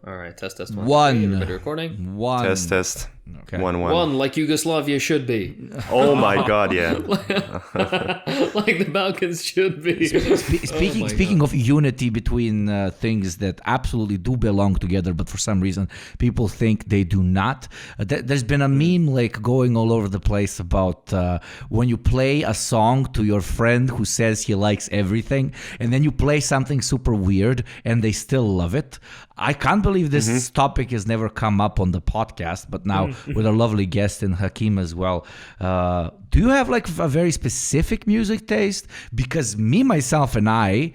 All right, test one. One. Bit recording. One. Test. Okay. 1-1. One, like Yugoslavia should be. Oh my God, yeah. Like the Balkans should be. Speaking of unity between things that absolutely do belong together, but for some reason people think they do not. There's been a meme like going all over the place about when you play a song to your friend who says he likes everything, and then you play something super weird and they still love it. I can't believe this topic has never come up on the podcast, but now with our lovely guest and Hakim as well. Do you have like a very specific music taste? Because me, myself, and I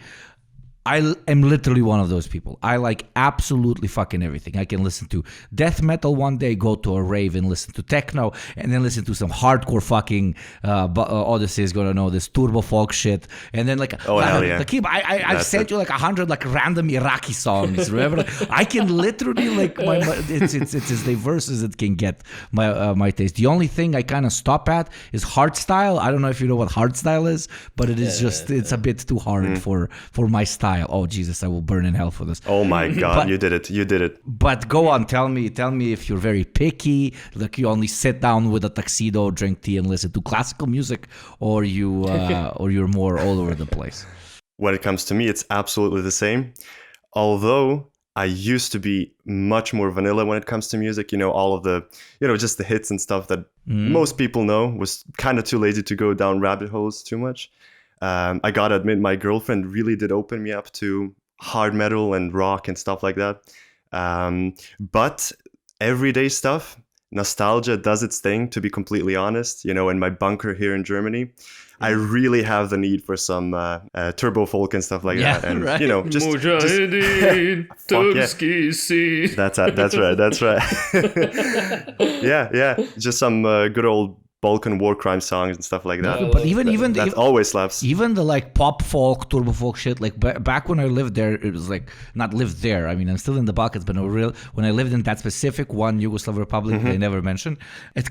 am literally one of those people. I like absolutely fucking everything. I can listen to death metal one day, go to a rave and listen to techno, and then listen to some hardcore fucking Odyssey is gonna know this turbo folk shit, and then like hell yeah. I've sent you like 100 like random Iraqi songs. Remember, I can literally like it's as diverse as it can get. My taste. The only thing I kind of stop at is hardstyle. I don't know if you know what hardstyle is, but it is it's a bit too hard for my style. Oh Jesus, I will burn in hell for this. Oh my God, you did it. But go on, tell me if you're very picky, like you only sit down with a tuxedo, drink tea, and listen to classical music, or you're more all over the place. When it comes to me, it's absolutely the same. Although I used to be much more vanilla when it comes to music. All of the, just the hits and stuff that most people know. Was kind of too lazy to go down rabbit holes too much. I gotta admit, my girlfriend really did open me up to hard metal and rock and stuff like that. But everyday stuff, nostalgia does its thing, to be completely honest. In my bunker here in Germany, I really have the need for some turbo folk and stuff like that. And, right. Just Mujahideen, Tursky. That's right. Yeah. Just some good old Balkan war crime songs and stuff like that. But even that always slaps. Even the like pop folk, turbo folk shit. Like back when I lived there, it was like not lived there. I mean, I'm still in the Balkans, but when I lived in that specific one Yugoslav republic, they never mentioned.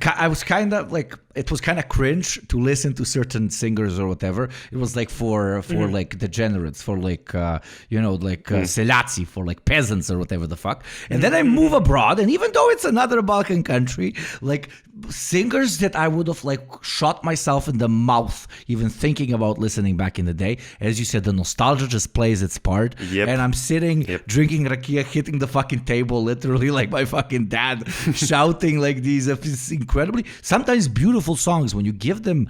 I was kind of like, it was kind of cringe to listen to certain singers or whatever. It was like for like degenerates, for like seljaci, for like peasants or whatever the fuck. And then I move abroad, and even though it's another Balkan country, like singers that I would have like shot myself in the mouth even thinking about listening back in the day. As you said, the nostalgia just plays its part. Yep. And I'm sitting drinking rakia, hitting the fucking table literally like my fucking dad, shouting like these incredibly sometimes beautiful songs. When you give them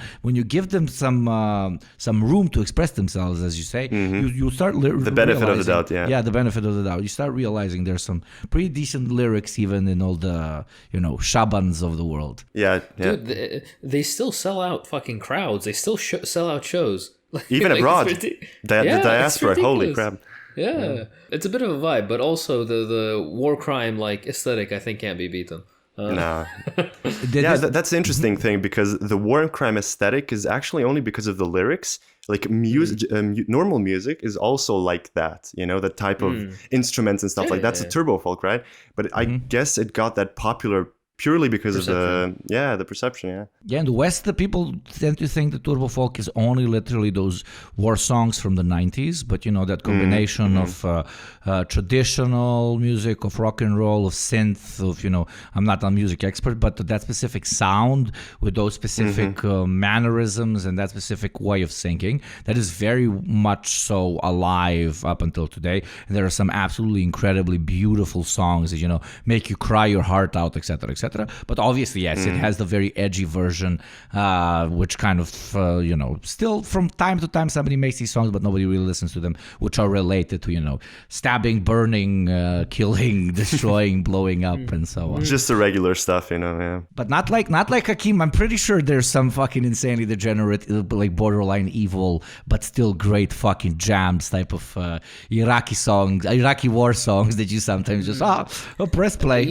some room to express themselves, as you say, you start the benefit of the doubt. Yeah, the benefit of the doubt. You start realizing there's some pretty decent lyrics even in all the shabans of the world. Yeah. Dude, they still sell out fucking crowds. They still sell out shows. Even abroad. The diaspora, holy crap. Yeah. It's a bit of a vibe, but also the war crime like aesthetic I think can't be beaten. No. That's the interesting thing, because the war and crime aesthetic is actually only because of the lyrics. Like music, normal music is also like that, the type of instruments and stuff like that's a turbo folk, right? But I guess it got that popular purely because of the perception. Yeah, in the West, the people tend to think that turbo folk is only literally those war songs from the 90s, but that combination of traditional music, of rock and roll, of synth, of, I'm not a music expert, but that specific sound with those specific mannerisms and that specific way of singing, that is very much so alive up until today. And there are some absolutely incredibly beautiful songs that, make you cry your heart out, etc., etc. But obviously, yes, it has the very edgy version, which kind of, still from time to time somebody makes these songs, but nobody really listens to them, which are related to, stabbing, burning, killing, destroying, blowing up, and so on. Just the regular stuff, yeah. But not like Hakim. I'm pretty sure there's some fucking insanely degenerate, like borderline evil, but still great fucking jams type of Iraqi songs, Iraqi war songs that you sometimes just press play.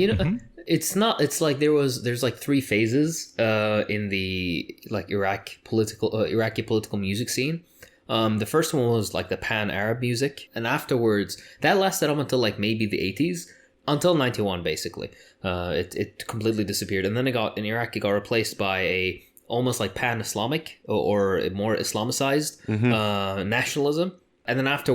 It's like there's like three phases in the like Iraqi political music scene. The first one was like the pan-Arab music, and afterwards that lasted up until like maybe the 80s, until 91 basically. It completely disappeared, and then in Iraq it got replaced by a almost like pan-Islamic or more Islamicized nationalism. And then after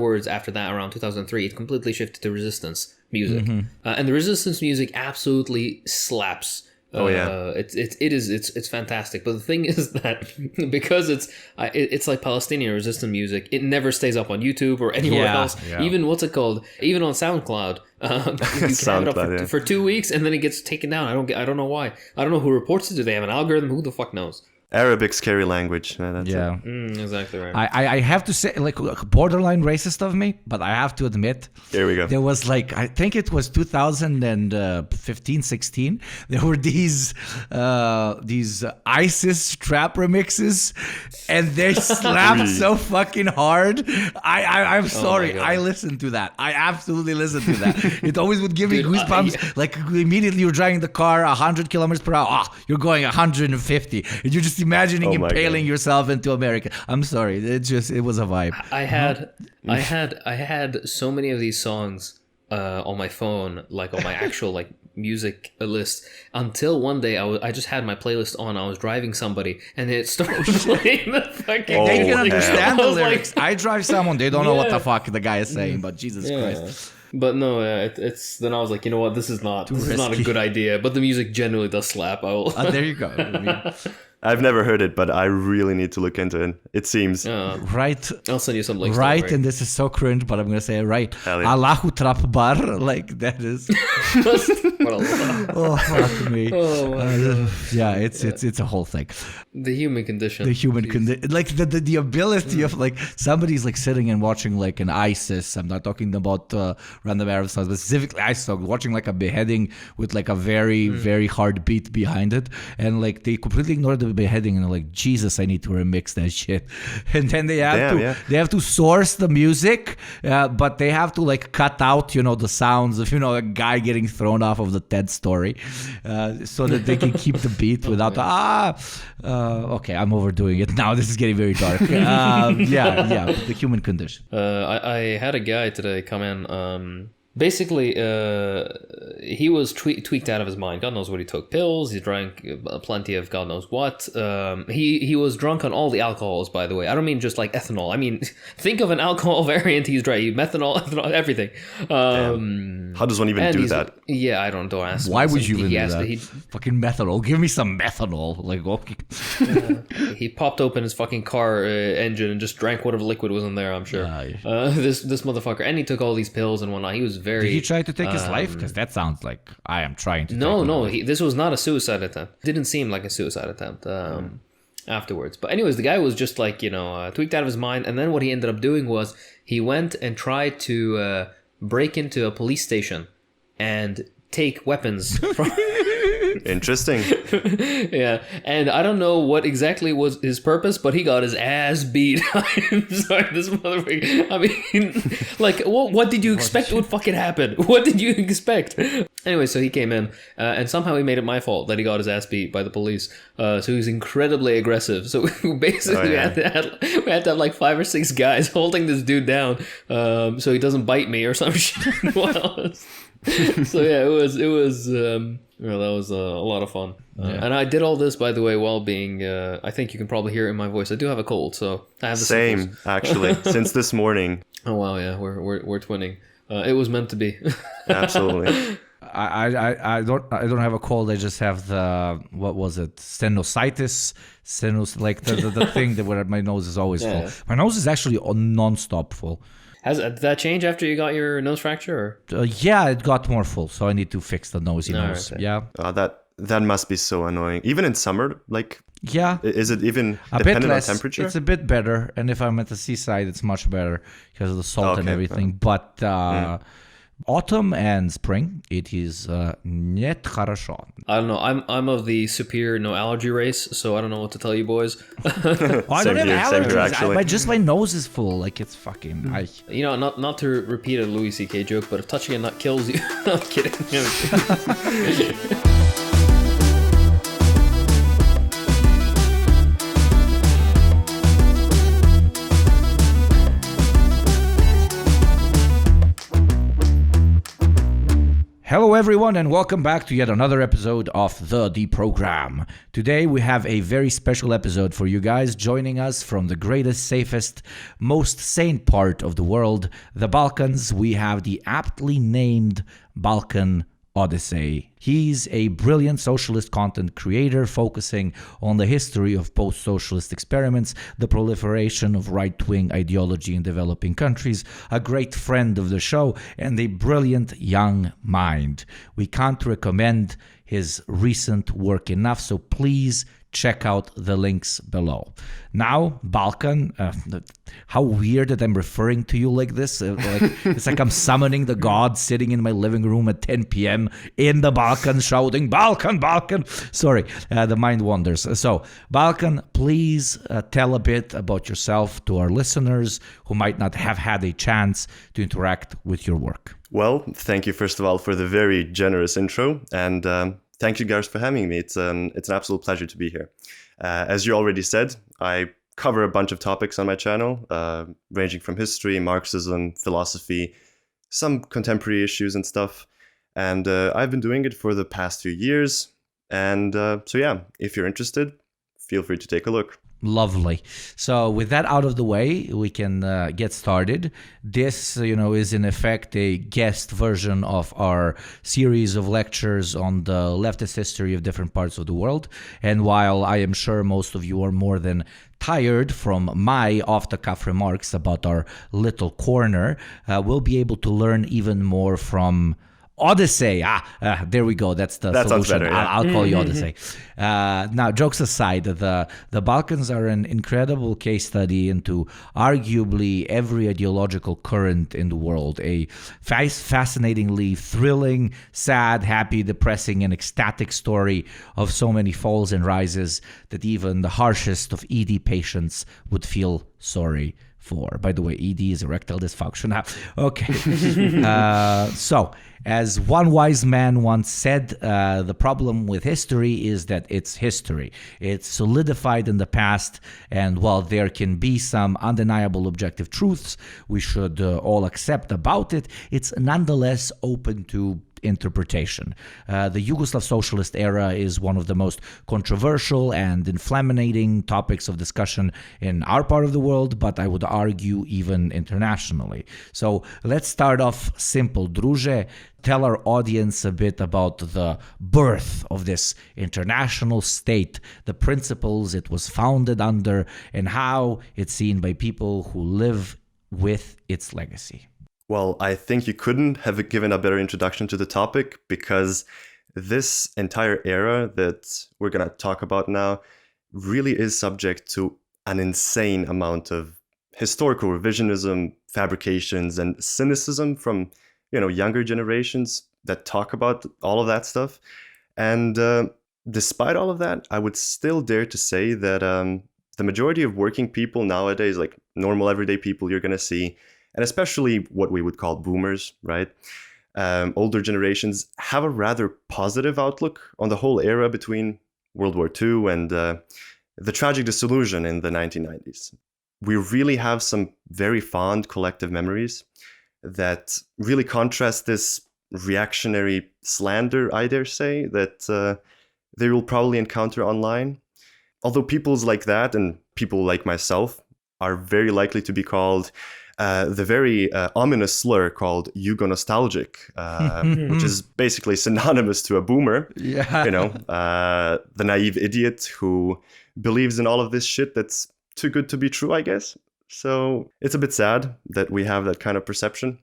that, around 2003, it completely shifted to resistance music. And the resistance music absolutely slaps. Oh yeah, it's fantastic. But the thing is that because it's like Palestinian resistance music, it never stays up on YouTube or anywhere else. Yeah. Even what's it called? Even on SoundCloud, you can have it up for 2 weeks and then it gets taken down. I don't know why. I don't know who reports it. Do they have an algorithm? Who the fuck knows? Arabic scary language. That's exactly right. I have to say, like, borderline racist of me, but I have to admit, here we go. There was like, I think it was 2015, 16. There were these ISIS trap remixes, and they slapped so fucking hard. I'm sorry, I listened to that. I absolutely listened to that. It always would give me goosebumps. Like immediately you're driving the car 100 kilometers per hour. You're going 150, and you're just imagining impaling yourself into America. I'm sorry, it was a vibe. I had so many of these songs on my phone, like on my actual like music list, until one day I just had my playlist on. I was driving somebody and it started playing the fucking. They can understand the lyrics. I drive someone, they don't know what the fuck the guy is saying, but Jesus Christ. But no, it's then I was like, you know what, this is not a good idea. But the music generally does slap. There you go. I've never heard it, but I really need to look into it. It seems right. I'll send you some links. Right, and this is so cringe, but I'm gonna say it right. Allahu Trap Bar, like that is. Oh fuck me. It's a whole thing. The human condition. The human condition, like the ability of like somebody's like sitting and watching like an ISIS. I'm not talking about random Arab songs, but specifically ISIS, watching like a beheading with like a very very hard beat behind it, and like they completely ignore the beheading and they're like, Jesus, I need to remix that shit. And then they have to source the music, but they have to like cut out the sounds of a guy getting thrown off of the TED story, so that they can keep the beat without okay, I'm overdoing it now. This is getting very dark. The human condition. I had a guy today come in. Basically, he was tweaked out of his mind. God knows what he took. Pills. He drank plenty of God knows what. He was drunk on all the alcohols, by the way. I don't mean just like ethanol. I mean, think of an alcohol variant he's drank. Methanol, ethanol, everything. How does one even do that? Yeah, I don't ask. Why would you even do that? Fucking methanol. Give me some methanol. Like, okay. He popped open his fucking car engine and just drank whatever liquid was in there, I'm sure. This motherfucker. And he took all these pills and whatnot. He was very... Did he try to take his life? Because that sounds like I am trying to. No. This was not a suicide attempt. Didn't seem like a suicide attempt afterwards. But anyways, the guy was just like tweaked out of his mind. And then what he ended up doing was he went and tried to break into a police station and take weapons from. Interesting. Yeah, and I don't know what exactly was his purpose, but he got his ass beat. I'm sorry, this motherfucker. I mean, like, what did you expect would fucking happen? What did you expect? Anyway, so he came in, and somehow he made it my fault that he got his ass beat by the police. So he was incredibly aggressive. So basically, we had to have like 5 or 6 guys holding this dude down, so he doesn't bite me or some shit. So yeah, it was. That was a lot of fun. And I did all this, by the way, while being, I think you can probably hear it in my voice. I do have a cold, so I have the same, actually, since this morning. Oh, wow, yeah, we're twinning. It was meant to be. Absolutely. I don't have a cold. I just have the, what was it? Sinusitis. Like the thing where my nose is always full. My nose is actually non-stop full. Did that change after you got your nose fracture? Yeah, it got more full, so I need to fix the nosy nose. Okay. Yeah. That must be so annoying. Even in summer, like. Yeah. Is it even a dependent bit less, on temperature? It's a bit better, and if I'm at the seaside, it's much better because of the salt and everything. But autumn and spring, it is нет хорошо. I don't know. I'm of the superior no allergy race, so I don't know what to tell you boys. I don't have allergies. Just my nose is full. Like it's fucking. Not to repeat a Louis C.K. joke, but if touching a nut kills you, I'm kidding. Hello, everyone, and welcome back to yet another episode of The Program. Today, we have a very special episode for you guys. Joining us from the greatest, safest, most sane part of the world, the Balkans, we have the aptly named Balkan Odyssey. He's a brilliant socialist content creator focusing on the history of post-socialist experiments, the proliferation of right-wing ideology in developing countries, a great friend of the show, and a brilliant young mind. We can't recommend his recent work enough, so please check out the links below. Now, Balkan, how weird that I'm referring to you like this. It's like I'm summoning the gods sitting in my living room at 10 p.m. in the Balkans shouting, Balkan, Balkan. Sorry, the mind wanders. So, Balkan, please tell a bit about yourself to our listeners who might not have had a chance to interact with your work. Well, thank you, first of all, for the very generous intro. And thank you guys for having me. It's an absolute pleasure to be here. As you already said, I cover a bunch of topics on my channel, ranging from history, Marxism, philosophy, some contemporary issues and stuff. And I've been doing it for the past few years. And so yeah, if you're interested, feel free to take a look. Lovely. So with that out of the way, we can get started. This, is in effect a guest version of our series of lectures on the leftist history of different parts of the world. And while I am sure most of you are more than tired from my off-the-cuff remarks about our little corner, we'll be able to learn even more from Odyssey. There we go. That's the that solution. Sounds better, yeah. I'll call you Odyssey. Now, jokes aside, the Balkans are an incredible case study into arguably every ideological current in the world. A fascinatingly thrilling, sad, happy, depressing, and ecstatic story of so many falls and rises that even the harshest of ED patients would feel sorry for. By the way, ED is erectile dysfunction. Okay. So, as one wise man once said, the problem with history is that it's history. It's solidified in the past, and while there can be some undeniable objective truths we should all accept about it, it's nonetheless open to interpretation. The Yugoslav socialist era is one of the most controversial and inflammatory topics of discussion in our part of the world, but I would argue even internationally. So let's start off simple. Druže, tell our audience a bit about the birth of this international state, the principles it was founded under, and how it's seen by people who live with its legacy. Well, I think you couldn't have given a better introduction to the topic, because this entire era that we're going to talk about now really is subject to an insane amount of historical revisionism, fabrications, and cynicism from, younger generations that talk about all of that stuff. And despite all of that, I would still dare to say that the majority of working people nowadays, like normal everyday people you're going to see, and especially what we would call boomers, right? Older generations have a rather positive outlook on the whole era between World War II and the tragic disillusion in the 1990s. We really have some very fond collective memories that really contrast this reactionary slander, I dare say, that they will probably encounter online. Although peoples like that and people like myself are very likely to be called the very ominous slur called Yugo-nostalgic, which is basically synonymous to a boomer. Yeah. The naive idiot who believes in all of this shit that's too good to be true, I guess. So it's a bit sad that we have that kind of perception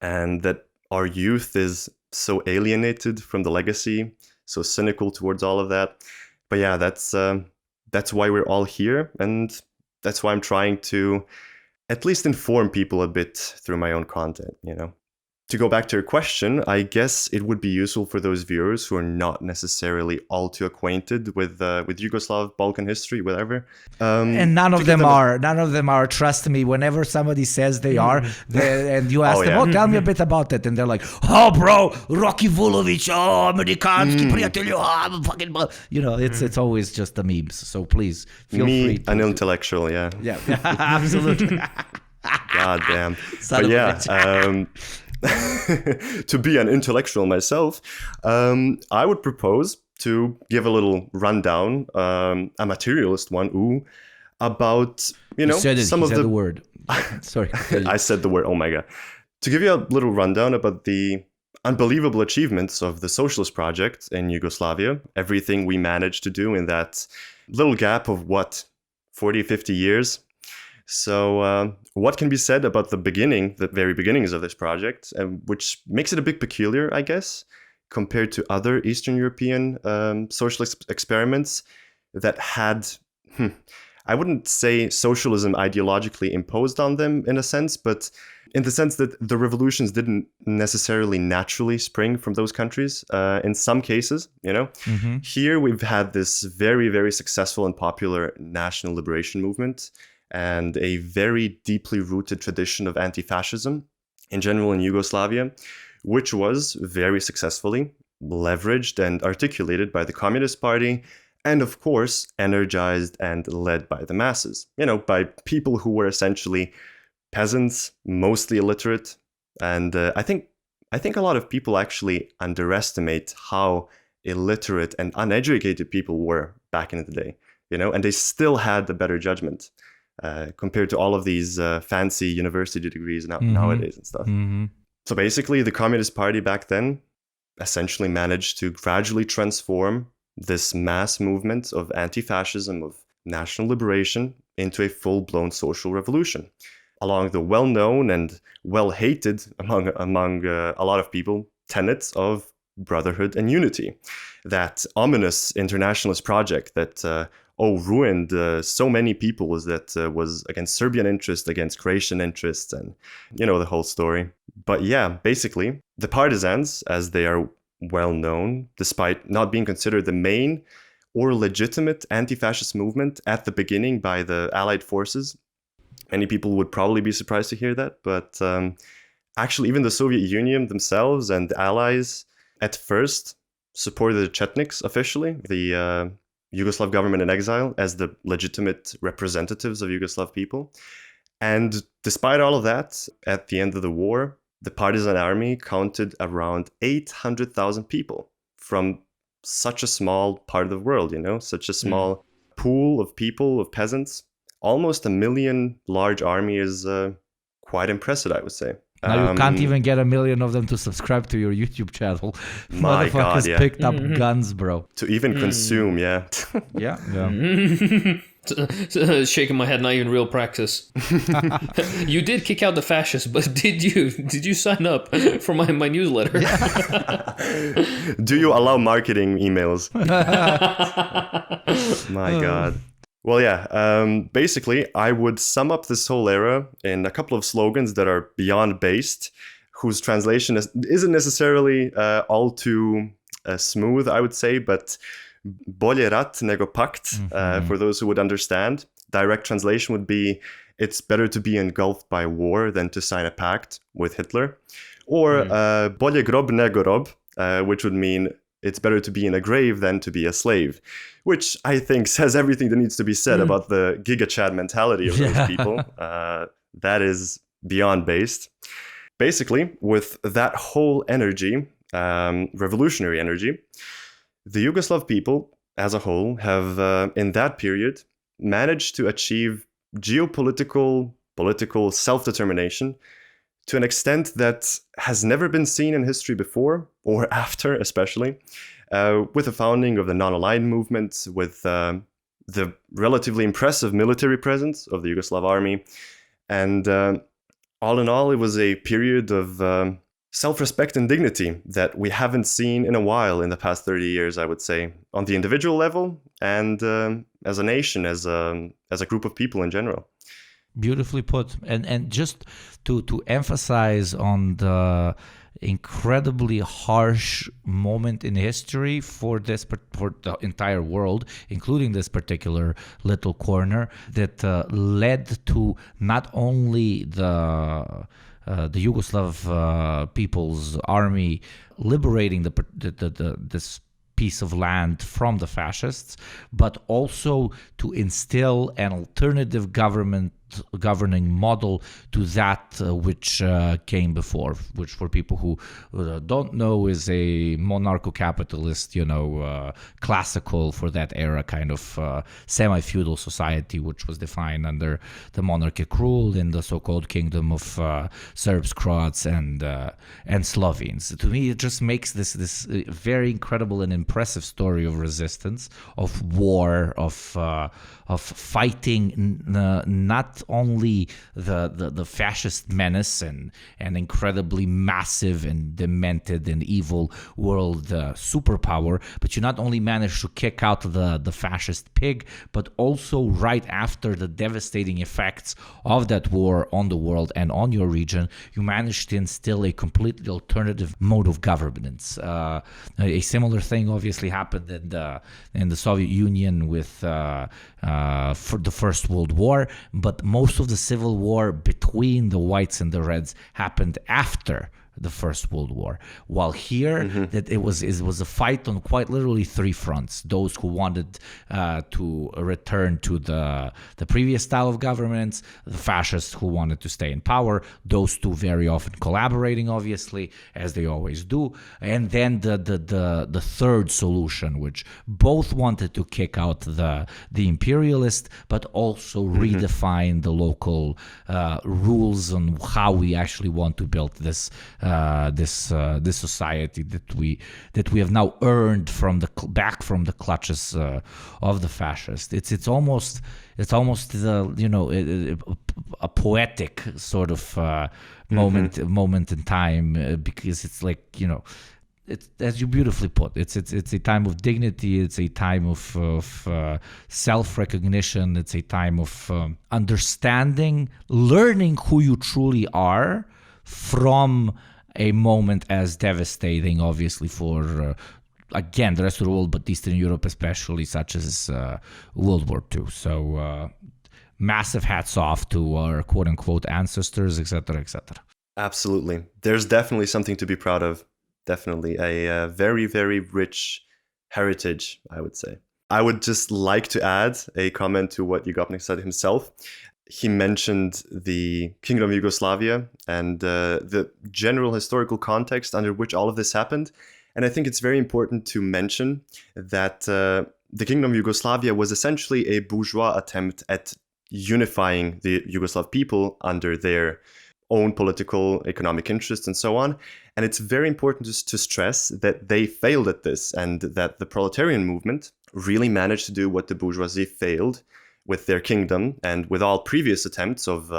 and that our youth is so alienated from the legacy, so cynical towards all of that. But yeah, that's why we're all here, and that's why I'm trying to at least inform people a bit through my own content, To go back to your question, I guess it would be useful for those viewers who are not necessarily all too acquainted with Yugoslav, Balkan history, whatever. And none of them are. None of them are. Trust me. Whenever somebody says they are, and you ask them, tell me a bit about it, and they're like, bro, Rocky Vulovic, Amerikanski prijatelju, fucking, it's always just the memes. So please feel free. Me, an intellectual, yeah. Yeah, absolutely. God damn. But yeah. to be an intellectual myself, I would propose to give a little rundown, a materialist one, about, You said it. some He of said the the word. Sorry. I said the word, oh my God. To give you a little rundown about the unbelievable achievements of the socialist project in Yugoslavia, everything we managed to do in that little gap of 40, 50 years. So what can be said about the very beginnings of this project, which makes it a bit peculiar, I guess, compared to other Eastern European socialist experiments that had, I wouldn't say socialism ideologically imposed on them in a sense, but in the sense that the revolutions didn't necessarily naturally spring from those countries. In some cases, Here we've had this very, very successful and popular national liberation movement and a very deeply rooted tradition of anti-fascism in general in Yugoslavia, which was very successfully leveraged and articulated by the Communist Party, and of course, energized and led by the masses, by people who were essentially peasants, mostly illiterate. And I think a lot of people actually underestimate how illiterate and uneducated people were back in the day, and they still had the better judgment compared to all of these fancy university degrees nowadays and stuff. So basically, the Communist Party back then essentially managed to gradually transform this mass movement of anti-fascism, of national liberation, into a full-blown social revolution along the well-known and well-hated among a lot of people tenets of brotherhood and unity. That ominous internationalist project that ruined so many people was against Serbian interest, against Croatian interests, and the whole story. But yeah, basically, the partisans, as they are well known, despite not being considered the main or legitimate anti-fascist movement at the beginning by the Allied forces. Many people would probably be surprised to hear that, but actually even the Soviet Union themselves and the Allies at first supported the Chetniks officially, the Yugoslav government in exile, as the legitimate representatives of Yugoslav people. And despite all of that, at the end of the war, the partisan army counted around 800,000 people from such a small part of the world, such a small pool of people, of peasants. Almost 1 million large army is quite impressive, I would say. Now you can't even get 1 million of them to subscribe to your YouTube channel. My God, yeah. Picked up guns, bro. To even consume, yeah. Yeah. Shaking my head, not even real praxis. You did kick out the fascists, but did you sign up for my newsletter? Do you allow marketing emails? My God. Well, yeah, basically, I would sum up this whole era in a couple of slogans that are beyond based, whose translation isn't necessarily all too smooth, I would say, but bolje rat nego pakt, for those who would understand. Direct translation would be, it's better to be engulfed by war than to sign a pact with Hitler. Or bolje grob nego rob, which would mean it's better to be in a grave than to be a slave, which I think says everything that needs to be said about the Giga Chad mentality of those people. That is beyond based. Basically, with that whole energy, revolutionary energy, the Yugoslav people as a whole have, in that period, managed to achieve geopolitical, political self-determination to an extent that has never been seen in history before, or after especially, with the founding of the non-aligned movement, with the relatively impressive military presence of the Yugoslav army. And all in all, it was a period of self-respect and dignity that we haven't seen in a while in the past 30 years, I would say, on the individual level and as a nation, as a group of people in general. Beautifully put. And just to emphasize on the incredibly harsh moment in history for the entire world, including this particular little corner, that led to not only the Yugoslav People's Army liberating this piece of land from the fascists, but also to instill an alternative government governing model to that which came before, which for people who don't know is a monarcho-capitalist, classical for that era kind of semi-feudal society, which was defined under the monarchic rule in the so-called kingdom of Serbs, Croats, and Slovenes. To me, it just makes this very incredible and impressive story of resistance, of war, of fighting not only the fascist menace and incredibly massive and demented and evil world superpower, but you not only managed to kick out the fascist pig, but also right after the devastating effects of that war on the world and on your region, you managed to instill a completely alternative mode of governance. A similar thing obviously happened in the Soviet Union with for the First World War, but most of the civil war between the whites and the reds happened after the First World War. While here, that it was a fight on quite literally three fronts: those who wanted to return to the previous style of governments, the fascists who wanted to stay in power, those two very often collaborating, obviously, as they always do, and then the third solution, which both wanted to kick out the imperialist, but also redefine the local rules on how we actually want to build this society that we have now earned back from the clutches of the fascists. It's almost a poetic sort of moment in time, because it's like, it's, as you beautifully put, it's a time of dignity. It's a time of self-recognition. It's a time of understanding, learning who you truly are from a moment as devastating, obviously, for again the rest of the world, but Eastern Europe especially, such as World War II. So massive hats off to our quote-unquote ancestors, etc., etc. Absolutely. There's definitely something to be proud of. Definitely a very, very rich heritage, I would say. I would just like to add a comment to what Yugopnik said himself. He mentioned the Kingdom of Yugoslavia and the general historical context under which all of this happened. And I think it's very important to mention that the Kingdom of Yugoslavia was essentially a bourgeois attempt at unifying the Yugoslav people under their own political, economic interests and so on. And it's very important to stress that they failed at this, and that the proletarian movement really managed to do what the bourgeoisie failed with their kingdom and with all previous attempts of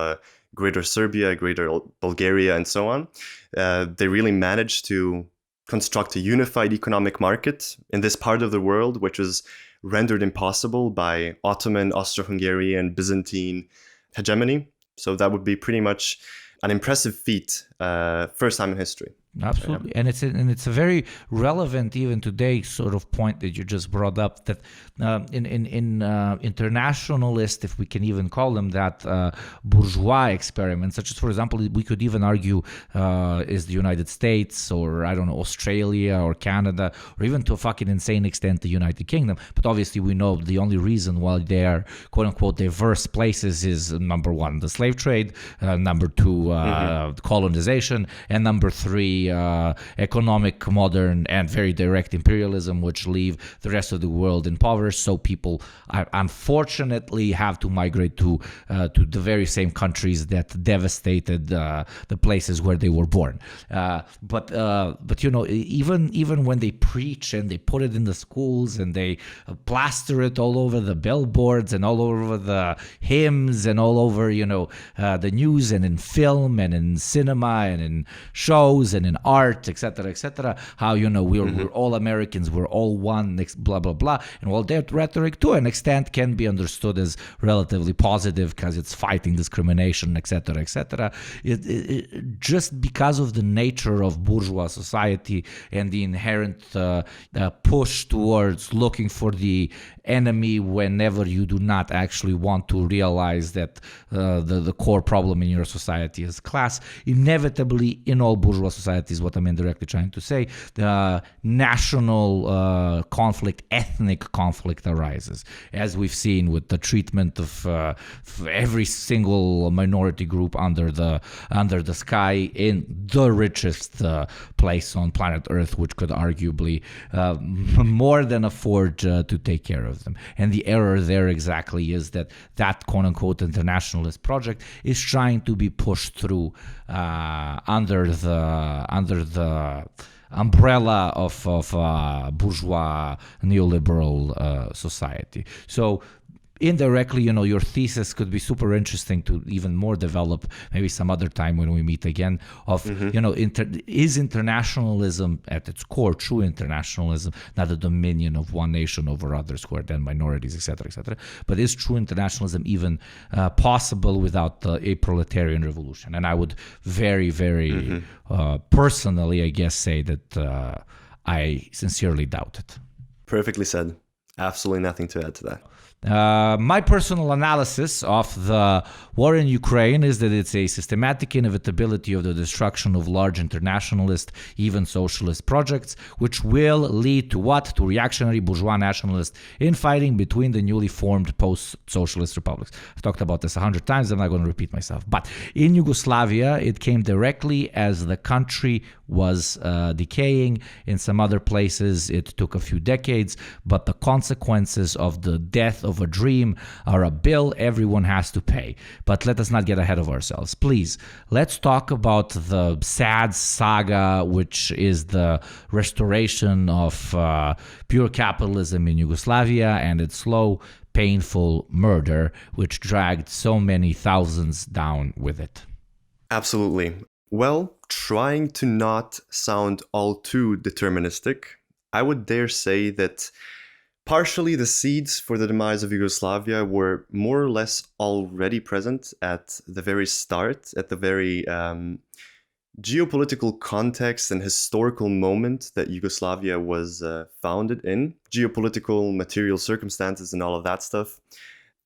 Greater Serbia, Greater Bulgaria, and so on. They really managed to construct a unified economic market in this part of the world, which was rendered impossible by Ottoman, Austro-Hungarian, Byzantine hegemony. So that would be pretty much an impressive feat, first time in history. Absolutely, and it's a very relevant even today sort of point that you just brought up, that in internationalist, if we can even call them that, bourgeois experiments, such as, for example, we could even argue is the United States, or I don't know, Australia or Canada, or even to a fucking insane extent the United Kingdom. But obviously we know the only reason why they are quote unquote diverse places is number one, the slave trade, number two, colonization, and number three, economic, modern, and very direct imperialism, which leave the rest of the world impoverished. So people unfortunately have to migrate to the very same countries that devastated the places where they were born. But even when they preach and they put it in the schools and they plaster it all over the billboards and all over the hymns and all over the news and in film and in cinema and in shows and in art, etc., how we're all Americans, we're all one, blah blah blah. And while that rhetoric to an extent can be understood as relatively positive because it's fighting discrimination, etc., it just because of the nature of bourgeois society and the inherent push towards looking for the enemy whenever you do not actually want to realize that the core problem in your society is class, inevitably in all bourgeois societies that is what I'm indirectly trying to say, the national conflict, ethnic conflict arises, as we've seen with the treatment of every single minority group under the sky in the richest place on planet Earth, which could arguably more than afford to take care of them. And the error there exactly is that quote-unquote internationalist project is trying to be pushed through under the umbrella of bourgeois neoliberal society. So indirectly, your thesis could be super interesting to even more develop maybe some other time when we meet again of, is internationalism at its core, true internationalism, not a dominion of one nation over others who are then minorities, etc., but is true internationalism even possible without a proletarian revolution? And I would very, very personally, I guess, say that I sincerely doubt it. Perfectly said. Absolutely nothing to add to that. My personal analysis of the war in Ukraine is that it's a systematic inevitability of the destruction of large internationalist, even socialist projects, which will lead to what? To reactionary bourgeois nationalist infighting between the newly formed post-socialist republics. I've talked about this 100 times. I'm not going to repeat myself. But in Yugoslavia, it came directly as the country was decaying. In some other places, it took a few decades, but the consequences of the death of a dream are a bill everyone has to pay. But let us not get ahead of ourselves. Please, let's talk about the sad saga, which is the restoration of pure capitalism in Yugoslavia and its slow, painful murder, which dragged so many thousands down with it. Absolutely. Well, trying to not sound all too deterministic, I would dare say that partially the seeds for the demise of Yugoslavia were more or less already present at the very start, at the very geopolitical context and historical moment that Yugoslavia was founded in. Geopolitical, material circumstances and all of that stuff.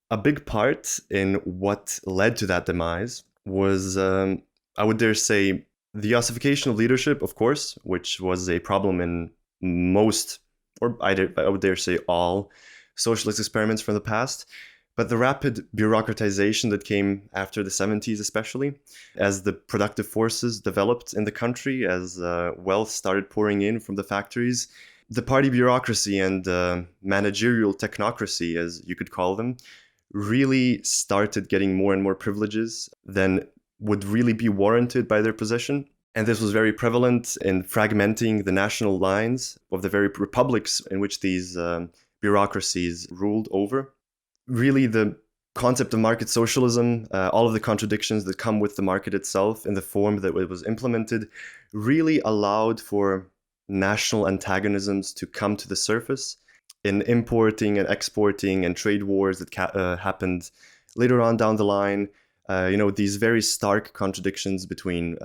A big part in what led to that demise was, I would dare say, the ossification of leadership, of course, which was a problem in most, or I would dare say all, socialist experiments from the past, but the rapid bureaucratization that came after the 70s especially, as the productive forces developed in the country, as wealth started pouring in from the factories, the party bureaucracy and managerial technocracy, as you could call them, really started getting more and more privileges than would really be warranted by their position. And this was very prevalent in fragmenting the national lines of the very republics in which these bureaucracies ruled over. Really, the concept of market socialism, all of the contradictions that come with the market itself in the form that it was implemented, really allowed for national antagonisms to come to the surface in importing and exporting and trade wars that happened later on down the line. These very stark contradictions between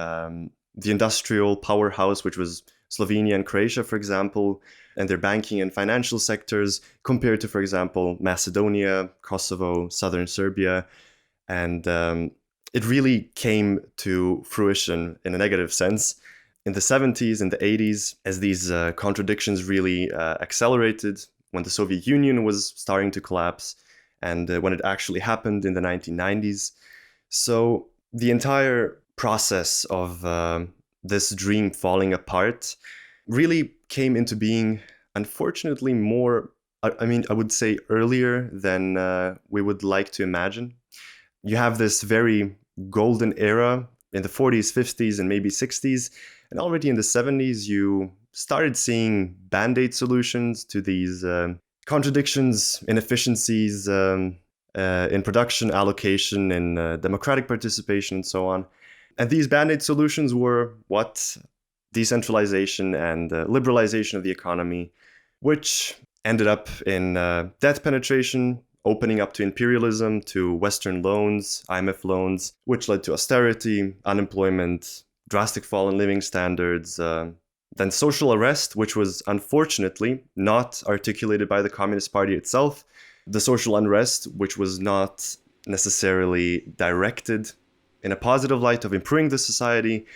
the industrial powerhouse, which was Slovenia and Croatia, for example, and their banking and financial sectors, compared to, for example, Macedonia, Kosovo, southern Serbia. And it really came to fruition in a negative sense in the 70s and the 80s, as these contradictions really accelerated when the Soviet Union was starting to collapse and when it actually happened in the 1990s. So the entire process of this dream falling apart really came into being, unfortunately, more, I would say earlier than we would like to imagine. You have this very golden era in the 40s, 50s, and maybe 60s. And already in the 70s, you started seeing band-aid solutions to these contradictions, inefficiencies in production, allocation, and democratic participation, and so on. And these band-aid solutions were what? Decentralization and liberalization of the economy, which ended up in debt penetration, opening up to imperialism, to Western loans, IMF loans, which led to austerity, unemployment, drastic fall in living standards, then social unrest, which was unfortunately not articulated by the Communist Party itself. The social unrest, which was not necessarily directed in a positive light of improving the society,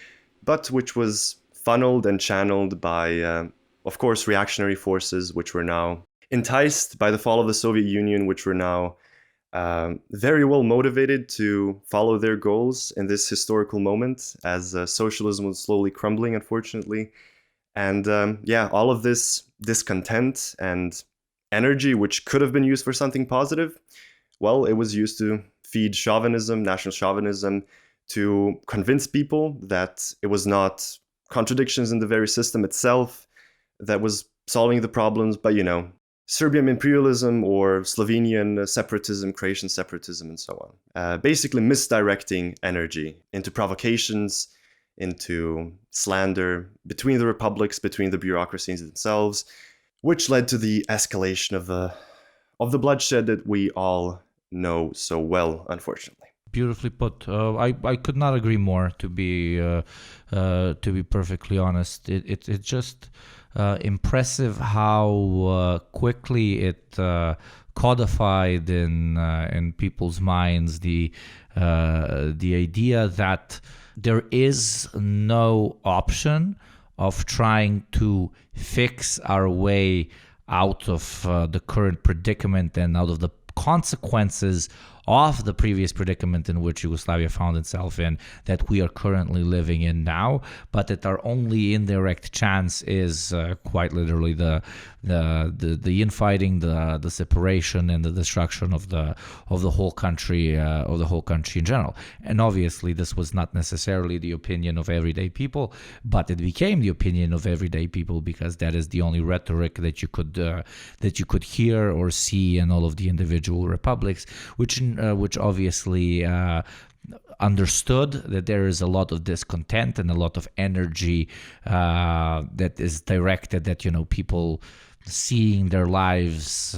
but which was funneled and channeled by, of course, reactionary forces, which were now enticed by the fall of the Soviet Union, which were now very well motivated to follow their goals in this historical moment as socialism was slowly crumbling, unfortunately. And all of this discontent and energy, which could have been used for something positive, well, it was used to feed chauvinism, national chauvinism, to convince people that it was not contradictions in the very system itself that was solving the problems, but, Serbian imperialism or Slovenian separatism, Croatian separatism, and so on. Basically misdirecting energy into provocations, into slander between the republics, between the bureaucracies themselves, which led to the escalation of the bloodshed that we all know so well, unfortunately. Beautifully put. I could not agree more. To be perfectly honest, it's just impressive how quickly it codified in people's minds the idea that there is no option of trying to fix our way out of the current predicament and out of the consequences of the previous predicament in which Yugoslavia found itself in, that we are currently living in now, but that our only indirect chance is quite literally the infighting, the separation, and the destruction of the whole country, in general. And obviously, this was not necessarily the opinion of everyday people, but it became the opinion of everyday people because that is the only rhetoric that you could hear or see in all of the individual republics, which obviously understood that there is a lot of discontent and a lot of energy that is directed at people seeing their lives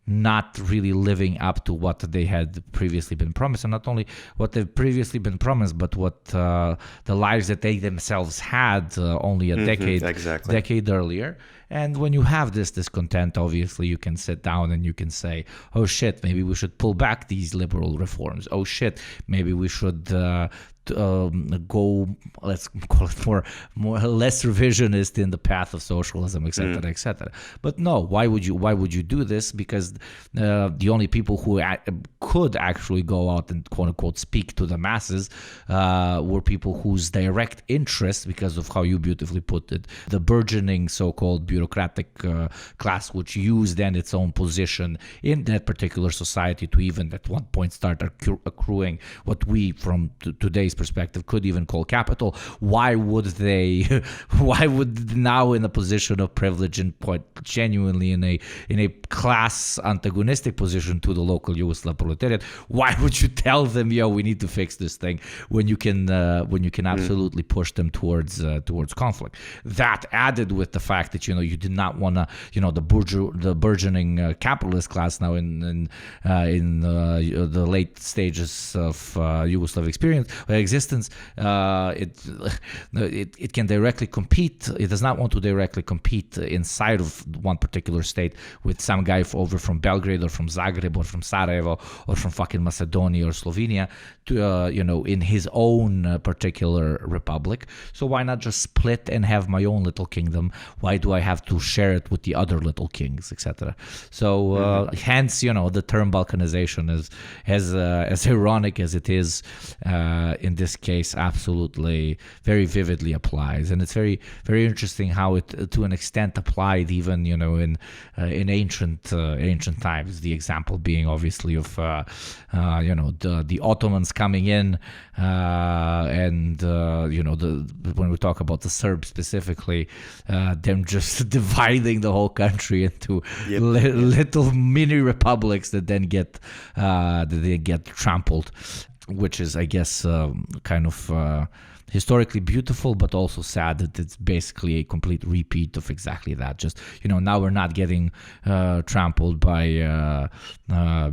not really living up to what they had previously been promised, and not only what they've previously been promised, but what the lives that they themselves had only a decade earlier. And when you have this discontent, obviously you can sit down and you can say, oh shit, maybe we should pull back these liberal reforms. Oh shit, maybe we should go, let's call it more less revisionist in the path of socialism, etc., etc. But no, why would you do this? Because the only people who could actually go out and quote unquote speak to the masses were people whose direct interest, because of how you beautifully put it, the burgeoning so-called bureaucratic class, which used then its own position in that particular society to even at one point start accruing what we from today's perspective could even call capital. Why would now in a position of privilege and quite genuinely in a class antagonistic position to the local Yugoslav proletariat, why would you tell them, we need to fix this thing when you can absolutely push them towards conflict? That added with the fact that you did not want to the burgeoning capitalist class now in the late stages of Yugoslav existence, it can directly compete. It does not want to directly compete inside of one particular state with some guy over from Belgrade or from Zagreb or from Sarajevo or from fucking Macedonia or Slovenia to in his own particular republic. So why not just split and have my own little kingdom? Why do I have to share it with the other little kings, etc.? So hence the term Balkanization is as ironic as it is in this case absolutely very vividly applies, and it's very very interesting how it to an extent applied even in ancient times. The example being obviously of the Ottomans coming in and when we talk about the Serbs specifically, them just dividing the whole country into little mini republics that then get trampled, which is, I guess, kind of historically beautiful, but also sad that it's basically a complete repeat of exactly that. Just, now we're not getting trampled by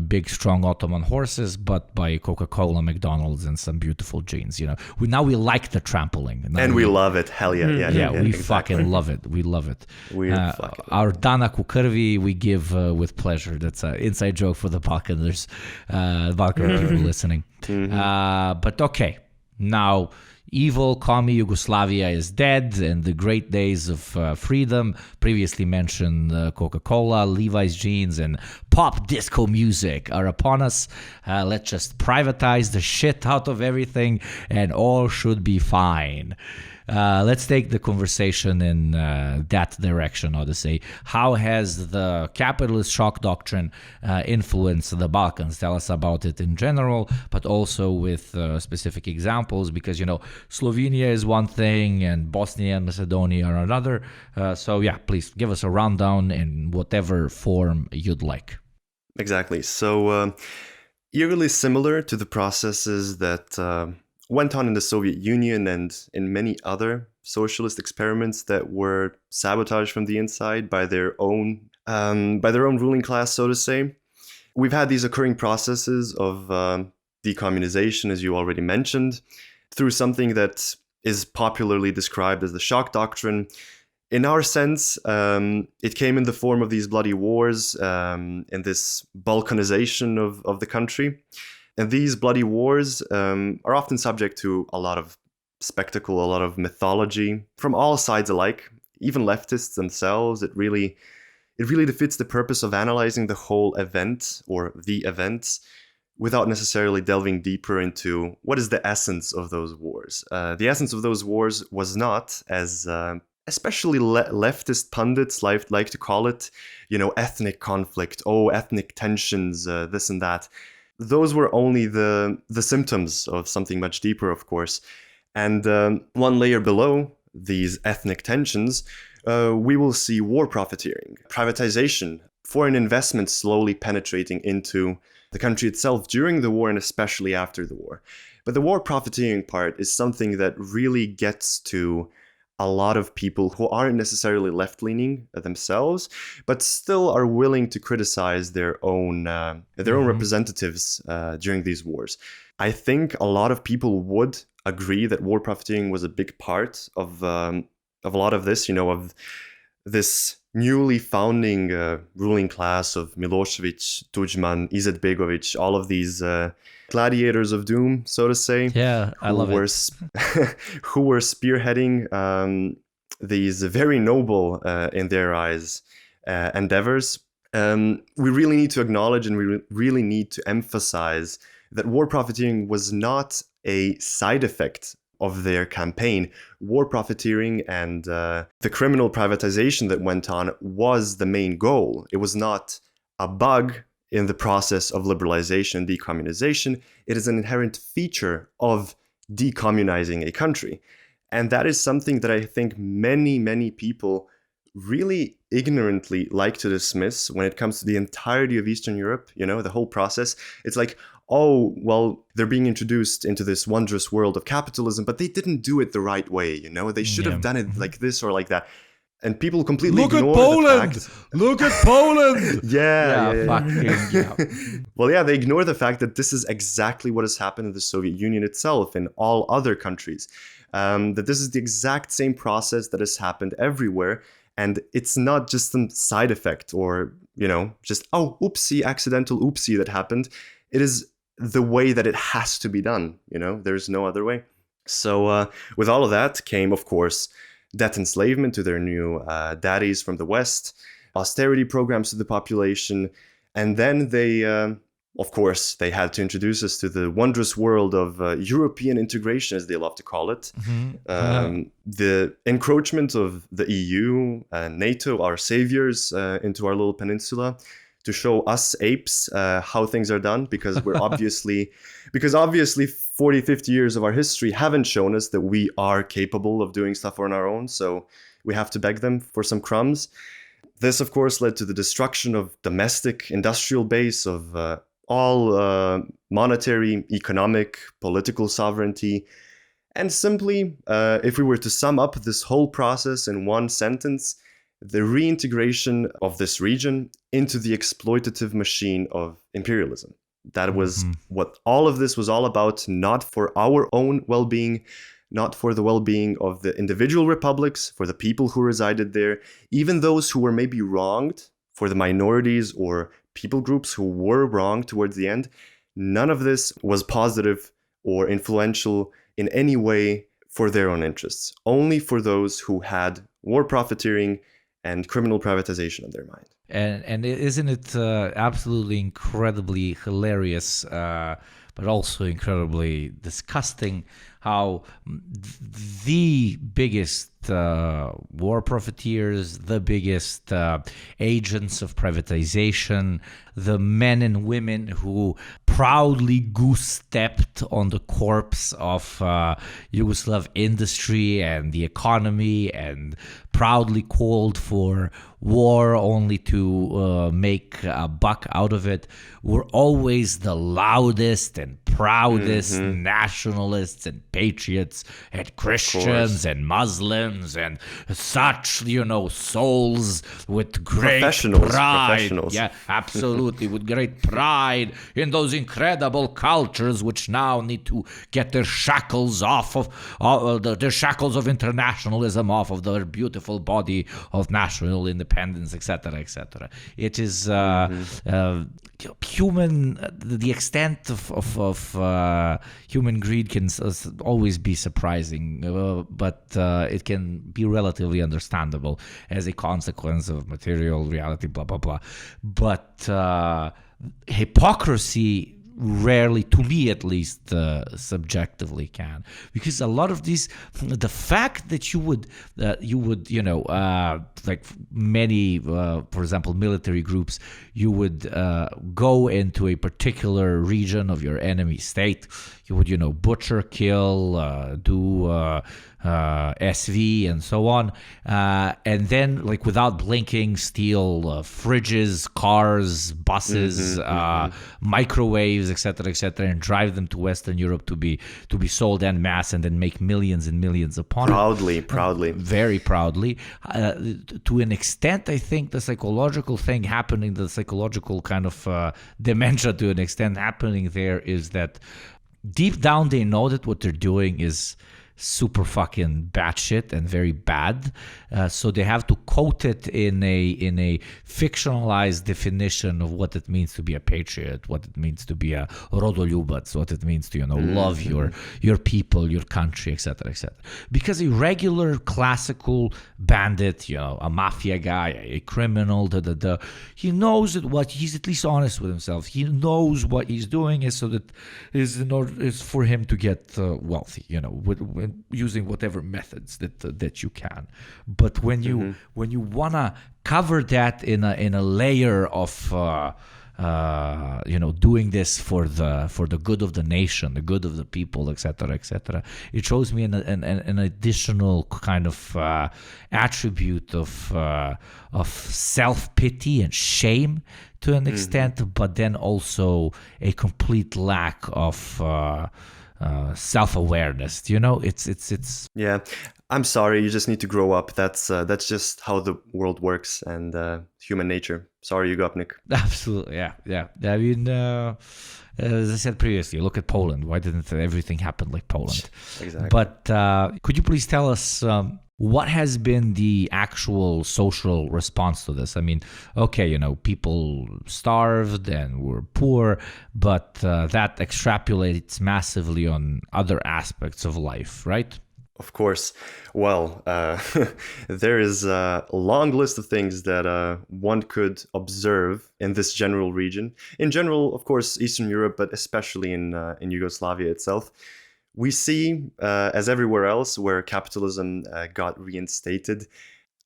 big, strong Ottoman horses, but by Coca-Cola, McDonald's, and some beautiful jeans. Now we like the trampling. And we love it. Hell yeah. Yeah, we fucking love it. We love it. Our Danak u krvi we give with pleasure. That's an inside joke for the Balkaners, Balkan people listening. But okay, now evil commie Yugoslavia is dead, and the great days of freedom, previously mentioned Coca-Cola, Levi's jeans, and pop disco music are upon us. Let's just privatize the shit out of everything, and all should be fine. Let's take the conversation in that direction, Odyssey. How has the capitalist shock doctrine influenced the Balkans? Tell us about it in general, but also with specific examples, because, Slovenia is one thing and Bosnia and Macedonia are another. So, please give us a rundown in whatever form you'd like. Exactly. So, eerily similar to the processes that went on in the Soviet Union and in many other socialist experiments that were sabotaged from the inside by their own ruling class, so to say. We've had these occurring processes of decommunization, as you already mentioned, through something that is popularly described as the shock doctrine. In our sense, it came in the form of these bloody wars and this Balkanization of the country. And these bloody wars are often subject to a lot of spectacle, a lot of mythology from all sides alike, even leftists themselves. It really defeats the purpose of analyzing the whole event or the events without necessarily delving deeper into what is the essence of those wars. The essence of those wars was not, as especially leftist pundits like to call it, ethnic conflict, ethnic tensions, this and that. Those were only the symptoms of something much deeper, of course. And one layer below these ethnic tensions, we will see war profiteering, privatization, foreign investment slowly penetrating into the country itself during the war and especially after the war. But the war profiteering part is something that really gets to a lot of people who aren't necessarily left-leaning themselves, but still are willing to criticize their own representatives during these wars. I think a lot of people would agree that war profiteering was a big part of a lot of this, of this newly founding ruling class of Milosevic, Tudjman, Izetbegovic, all of these gladiators of doom, so to say. Yeah, I love it. Who were spearheading these very noble, in their eyes, endeavors. We really need to acknowledge and we really need to emphasize that war profiteering was not a side effect of their campaign. War profiteering and the criminal privatization that went on was the main goal. It was not a bug in the process of liberalization and decommunization. It is an inherent feature of decommunizing a country. And that is something that I think many, many people really ignorantly like to dismiss when it comes to the entirety of Eastern Europe, the whole process. It's like, oh, well, they're being introduced into this wondrous world of capitalism, but they didn't do it the right way, They should have done it like this or like that. And people completely ignore the fact. Look at Poland! Yeah. Well, they ignore the fact that this is exactly what has happened in the Soviet Union itself and all other countries. That this is the exact same process that has happened everywhere. And it's not just some side effect or, just, accidental oopsie that happened. It is the way that it has to be done, there's no other way. So with all of that came, of course, debt enslavement to their new daddies from the West, austerity programs to the population, and then they, of course, they had to introduce us to the wondrous world of European integration, as they love to call it. The encroachment of the EU and NATO, our saviors, into our little peninsula, to show us apes how things are done, because we're obviously 40, 50 years of our history haven't shown us that we are capable of doing stuff on our own. So we have to beg them for some crumbs. This, of course, led to the destruction of domestic industrial base, of all monetary, economic, political sovereignty. And simply, if we were to sum up this whole process in one sentence, the reintegration of this region into the exploitative machine of imperialism. That was what all of this was all about, not for our own well-being, not for the well-being of the individual republics, for the people who resided there, even those who were maybe wronged, for the minorities or people groups who were wronged towards the end. None of this was positive or influential in any way for their own interests, only for those who had war profiteering and criminal privatization on their mind. And isn't it absolutely incredibly hilarious, but also incredibly disgusting, how the biggest war profiteers, the biggest agents of privatization, the men and women who proudly goose-stepped on the corpse of Yugoslav industry and the economy and proudly called for war only to make a buck out of it, were always the loudest and proudest nationalists and patriots and Christians and Muslims and such, souls with great pride. Yeah, absolutely, with great pride in those incredible cultures which now need to get their shackles off of their shackles of internationalism off of their beautiful body of national independence, etc., etc. It is human. The extent of human greed can always be surprising, but it can be relatively understandable as a consequence of material reality, blah blah blah. But hypocrisy rarely, to me at least, subjectively can, because a lot of these, the fact that you would like many, for example, military groups, you would go into a particular region of your enemy state, you would butcher, kill, do SV and so on, and then, like, without blinking, steal fridges, cars, buses, microwaves, etc., and drive them to Western Europe to be sold en masse, and then make millions and millions upon proudly, very proudly. To an extent, I think the psychological thing happening, the psychological kind of dementia to an extent happening there, is that deep down they know that what they're doing is super fucking batshit and very bad, so they have to coat it in a fictionalized definition of what it means to be a patriot, what it means to be a rodoljubac, what it means to love your people, your country, etc., etc. Because a regular classical bandit, a mafia guy, a criminal, he knows that what he's at least honest with himself. He knows what he's doing is so that is for him to get wealthy, using whatever methods that you can. But when you wanna cover that in a layer of doing this for the good of the nation, the good of the people, etc., etc., it shows me an additional kind of attribute of self-pity and shame to an extent, but then also a complete lack of self-awareness. It's yeah. I'm sorry, you just need to grow up. That's just how the world works and human nature. Sorry, Yugopnik. Absolutely, yeah. I mean, as I said previously, look at Poland. Why didn't everything happen like Poland? Exactly. But could you please tell us what has been the actual social response to this? I mean, okay, people starved and were poor, but that extrapolates massively on other aspects of life, right? Of course. Well, there is a long list of things that one could observe in this general region. In general, of course, Eastern Europe, but especially in Yugoslavia itself. We see, as everywhere else where capitalism got reinstated,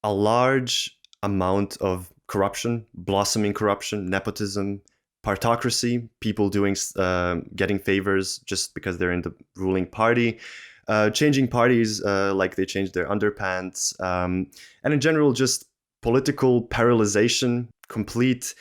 a large amount of corruption, blossoming corruption, nepotism, partocracy, people getting favors just because they're in the ruling party, changing parties like they changed their underpants, and in general, just political paralyzation, complete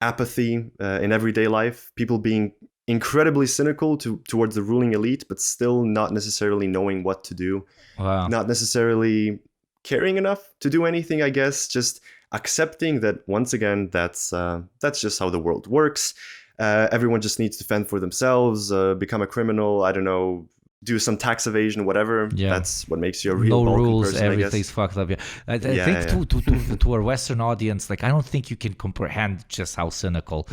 apathy in everyday life, people being incredibly cynical towards the ruling elite, but still not necessarily knowing what to do. Wow. Not necessarily caring enough to do anything, I guess, just accepting that, once again, that's just how the world works. Everyone just needs to fend for themselves, become a criminal, I don't know, do some tax evasion, whatever. Yeah. That's what makes you a real no Balkan rules, person, everything's fucked up. Yeah, I think to our Western audience, like I don't think you can comprehend just how cynical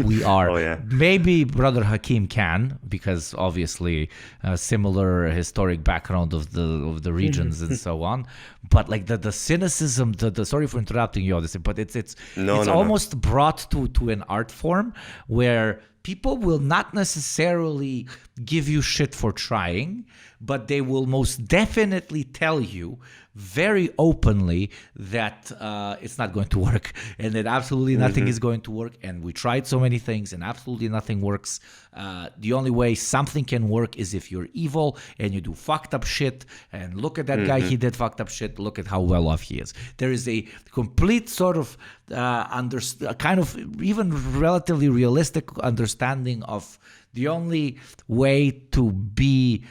we are. Oh, yeah. Maybe Brother Hakim can, because obviously similar historic background of the regions and so on. But like the cynicism, the sorry for interrupting you, Odyssey, but it's almost brought to an art form where people will not necessarily give you shit for trying, but they will most definitely tell you very openly that it's not going to work and that absolutely nothing is going to work. And we tried so many things and absolutely nothing works. The only way something can work is if you're evil and you do fucked up shit. And look at that guy, he did fucked up shit. Look at how well off he is. There is a complete sort of kind of even relatively realistic understanding of the only way to be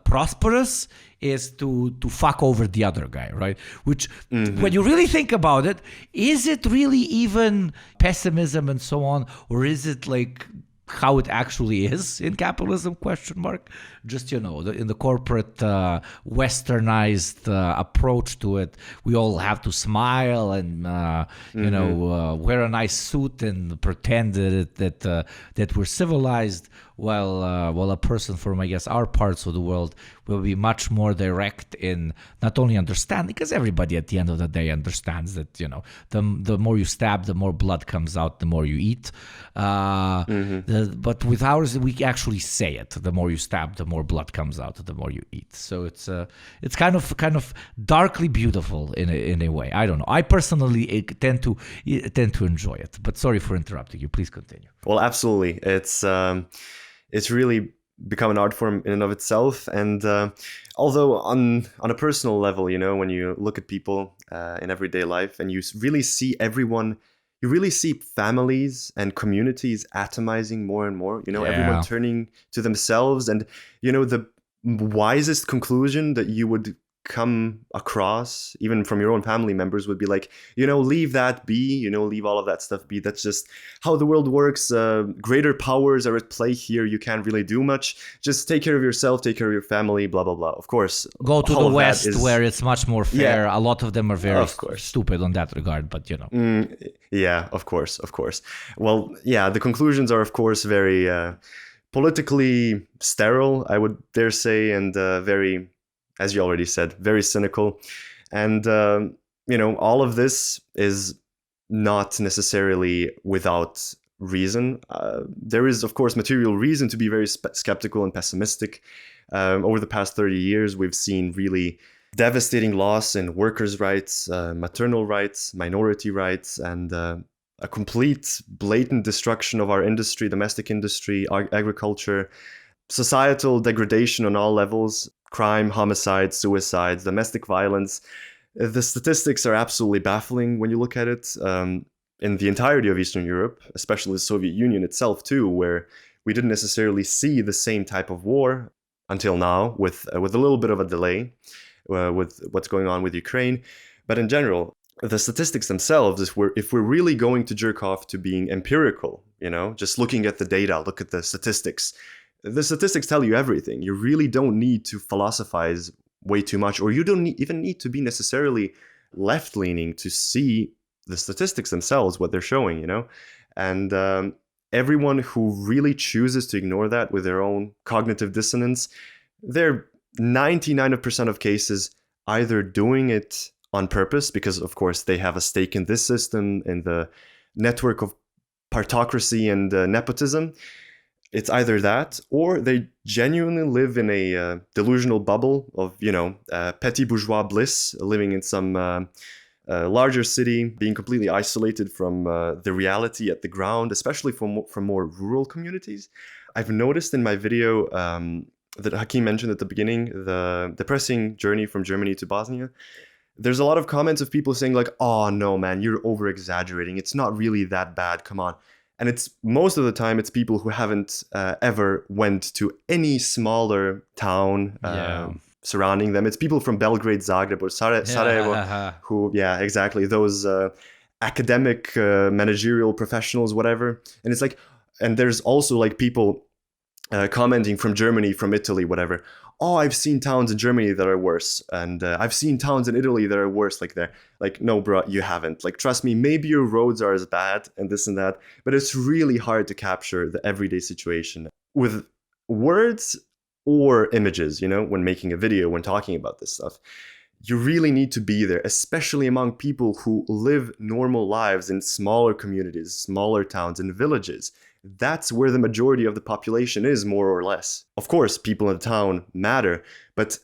prosperous is to fuck over the other guy, right? Which, when you really think about it, is it really even pessimism and so on, or is it like how it actually is in capitalism, question mark? Just, in the corporate westernized approach to it, we all have to smile and wear a nice suit and pretend that we're civilized, while a person from, I guess, our parts of the world will be much more direct in not only understanding, because everybody at the end of the day understands that, the more you stab, the more blood comes out, the more you eat. But with ours, we actually say it. The more you stab, the more blood comes out, the more you eat. So it's kind of darkly beautiful in a way. I don't know. I personally tend to enjoy it. But sorry for interrupting you. Please continue. Well, absolutely. It's really become an art form in and of itself. And although on a personal level, when you look at people in everyday life and you really see everyone, you really see families and communities atomizing more and more, everyone turning to themselves. And, the wisest conclusion that you would come across, even from your own family members, would be like, leave that be, leave all of that stuff be. That's just how the world works. Greater powers are at play here. You can't really do much. Just take care of yourself, take care of your family, blah, blah, blah. Of course. Go to the West where it's much more fair. Yeah. A lot of them are very stupid on that regard, but yeah, of course. Well, yeah, the conclusions are, of course, very politically sterile, I would dare say, and very, as you already said, very cynical. And, all of this is not necessarily without reason. There is, of course, material reason to be very skeptical and pessimistic. Over the past 30 years, we've seen really devastating loss in workers' rights, maternal rights, minority rights, and a complete blatant destruction of our industry, domestic industry, agriculture, societal degradation on all levels, crime, homicide, suicides, domestic violence. The statistics are absolutely baffling when you look at it in the entirety of Eastern Europe, especially the Soviet Union itself too, where we didn't necessarily see the same type of war until now, with a little bit of a delay with what's going on with Ukraine. But in general, the statistics themselves, if we're really going to jerk off to being empirical, just looking at the data, look at the statistics tell you everything. You really don't need to philosophize way too much, or you don't even need to be necessarily left-leaning to see the statistics themselves, what they're showing, And everyone who really chooses to ignore that with their own cognitive dissonance, they're 99% of cases either doing it on purpose, because of course they have a stake in this system, in the network of partocracy and nepotism. It's either that, or they genuinely live in a delusional bubble of, petty bourgeois bliss, living in some larger city, being completely isolated from the reality at the ground, especially from more rural communities. I've noticed in my video that Hakim mentioned at the beginning, the depressing journey from Germany to Bosnia. There's a lot of comments of people saying like, oh no, man, you're over exaggerating. It's not really that bad. Come on. And it's most of the time it's people who haven't ever went to any smaller town surrounding them. It's people from Belgrade, Zagreb, or Sarajevo who, exactly, those academic, managerial professionals, whatever. And it's like, and there's also like people commenting from Germany, from Italy, whatever. Oh, I've seen towns in Germany that are worse, and I've seen towns in Italy that are worse. Like, no, bro, you haven't. Like, trust me, maybe your roads are as bad and this and that, but it's really hard to capture the everyday situation with words or images. When making a video, when talking about this stuff, you really need to be there, especially among people who live normal lives in smaller communities, smaller towns and villages. That's where the majority of the population is, more or less. Of course, people in the town matter, but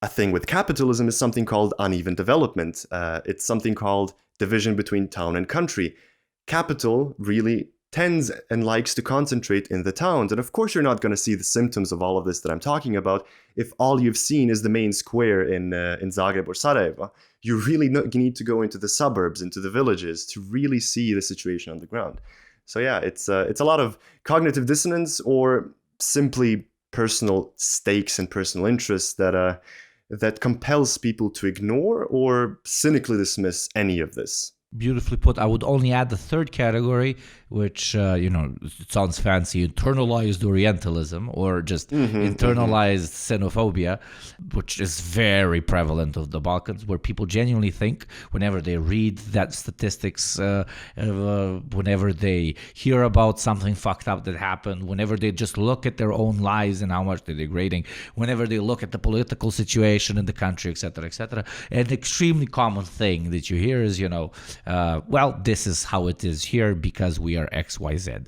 a thing with capitalism is something called uneven development. It's something called division between town and country. Capital really tends and likes to concentrate in the towns. And of course, you're not going to see the symptoms of all of this that I'm talking about if all you've seen is the main square in Zagreb or Sarajevo. You really need to go into the suburbs, into the villages to really see the situation on the ground. So yeah, it's a lot of cognitive dissonance or simply personal stakes and personal interests that compels people to ignore or cynically dismiss any of this. Beautifully put. I would only add the third category, which, it sounds fancy, internalized Orientalism or just internalized xenophobia, which is very prevalent of the Balkans, where people genuinely think whenever they read that statistics, whenever they hear about something fucked up that happened, whenever they just look at their own lives and how much they're degrading, whenever they look at the political situation in the country, etc., an extremely common thing that you hear is, well, this is how it is here because we are XYZ.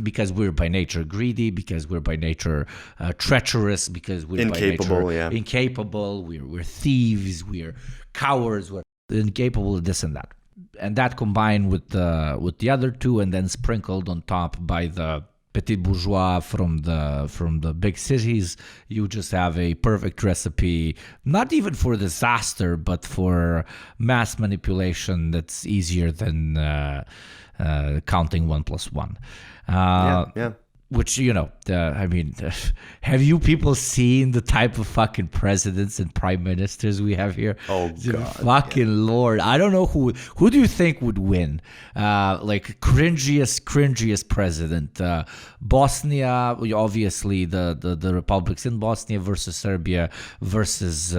Because we're by nature greedy, because we're by nature treacherous, because we're incapable, by nature incapable, we're thieves, we're cowards, we're incapable of this and that. And that combined with the other two and then sprinkled on top by the petit bourgeois from the big cities, you just have a perfect recipe, not even for disaster, but for mass manipulation that's easier than counting 1 + 1. Yeah. Which, have you people seen the type of fucking presidents and prime ministers we have here? Oh, God. Fucking Lord. I don't know who do you think would win? Cringiest president. Bosnia, obviously the republics in Bosnia versus Serbia versus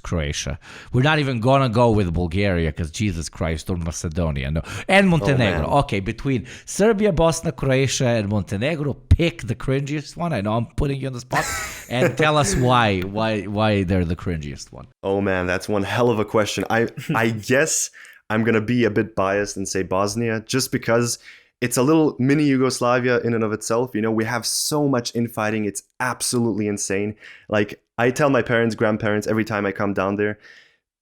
Croatia. We're not even gonna go with Bulgaria because Jesus Christ, or Macedonia. No. And Montenegro. Okay, between Serbia, Bosnia, Croatia, and Montenegro, pick the cringiest one. I know I'm putting you on the spot, and tell us why they're the cringiest one. Oh man, that's one hell of a question. I guess I'm gonna be a bit biased and say Bosnia, just because it's a little mini Yugoslavia in and of itself. We have so much infighting. It's absolutely insane. Like, I tell my parents, grandparents every time I come down there,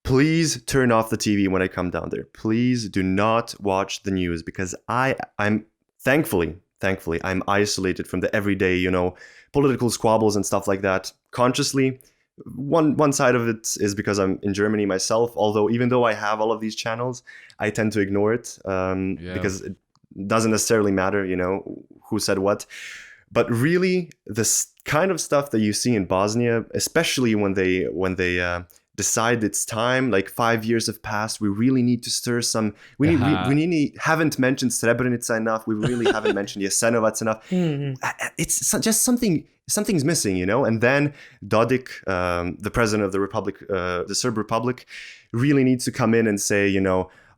please turn off the TV when I come down there. Please do not watch the news, because I'm thankfully I'm isolated from the everyday, political squabbles and stuff like that consciously. One side of it is because I'm in Germany myself, although even though I have all of these channels, I tend to ignore it because it doesn't necessarily matter, who said what. But really, this kind of stuff that you see in Bosnia, especially when they decide it's time, like 5 years have passed, we really need to stir some, we haven't mentioned Srebrenica enough, we really haven't mentioned Jasenovac enough. It's just something's missing, and then Dodik, the president of the Republic, the Serb Republic, really needs to come in and say,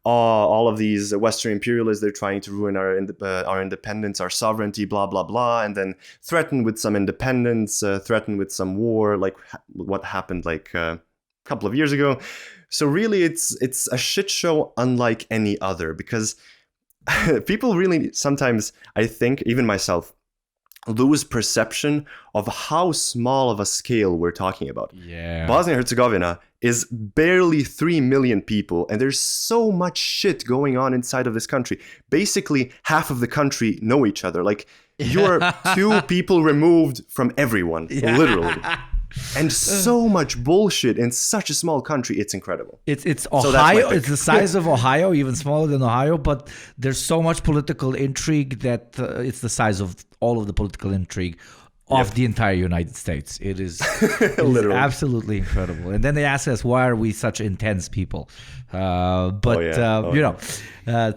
all of these Western imperialists, they're trying to ruin our independence, our sovereignty, blah, blah, blah, and then threaten with some independence, threaten with some war, like what happened couple of years ago. So really, it's a shit show unlike any other, because people really sometimes, I think, even myself, lose perception of how small of a scale we're talking about. Yeah. Bosnia-Herzegovina is barely 3 million people, and there's so much shit going on inside of this country. Basically, half of the country know each other. Like, you're 2 people removed from everyone, literally. And so much bullshit in such a small country. It's incredible. It's Ohio. It's the size of Ohio, even smaller than Ohio. But there's so much political intrigue that it's the size of all of the political intrigue of the entire United States. It is literally absolutely incredible. And then they ask us, why are we such intense people?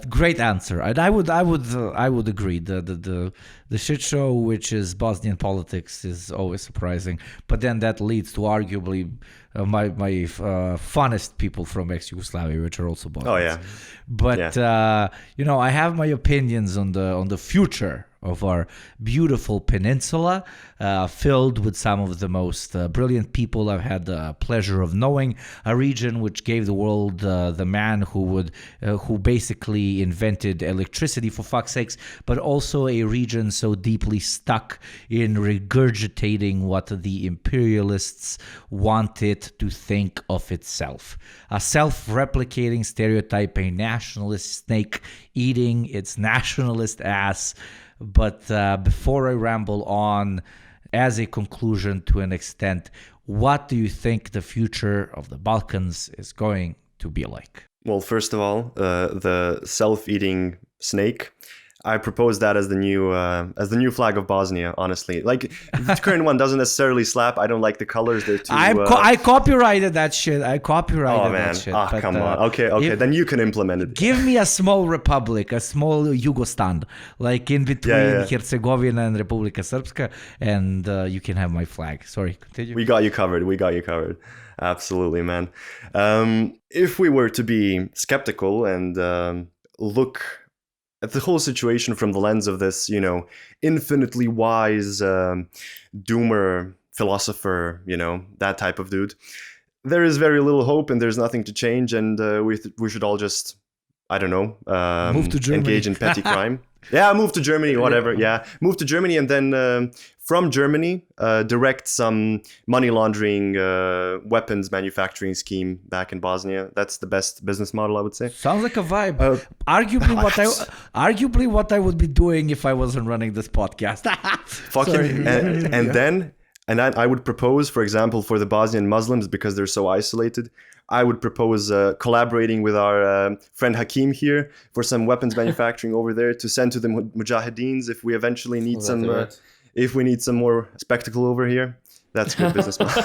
Great answer, and I would agree. The shit show, which is Bosnian politics, is always surprising. But then that leads to arguably my funnest people from ex-Yugoslavia, which are also Bosnians. Oh yeah, But I have my opinions on the future of our beautiful peninsula, filled with some of the most brilliant people I've had the pleasure of knowing. A region which gave the world the man who basically invented electricity, for fuck's sakes, but also a region so deeply stuck in regurgitating what the imperialists want it to think of itself. A self-replicating stereotype, a nationalist snake eating its nationalist ass. But before I ramble on, as a conclusion to an extent, what do you think the future of the Balkans is going to be like? Well, first of all, the self-eating snake, I propose that as the new flag of Bosnia. Honestly, like the current one doesn't necessarily slap. I don't like the colors. They're too. I copyrighted that shit. That shit. Oh, come on. Okay. Then you can implement it. Give me a small republic, a small Yugostan, like in between Herzegovina and Republika Srpska, and you can have my flag. Sorry, continue. We got you covered. Absolutely, man. If we were to be skeptical and look at the whole situation from the lens of this, infinitely wise doomer philosopher, that type of dude, there is very little hope and there's nothing to change, and we should all just, I don't know, move to Germany. Engage in petty crime. Yeah, move to Germany, whatever. Yeah, move to Germany, and then from Germany, direct some money laundering weapons manufacturing scheme back in Bosnia. That's the best business model, I would say. Sounds like a vibe. Arguably what I would be doing if I wasn't running this podcast. Fucking and then I would propose, for example, for the Bosnian Muslims, because they're so isolated, I would propose collaborating with our friend Hakim here for some weapons manufacturing over there to send to the Mujahideens if we eventually need if we need some more spectacle over here. That's good business model.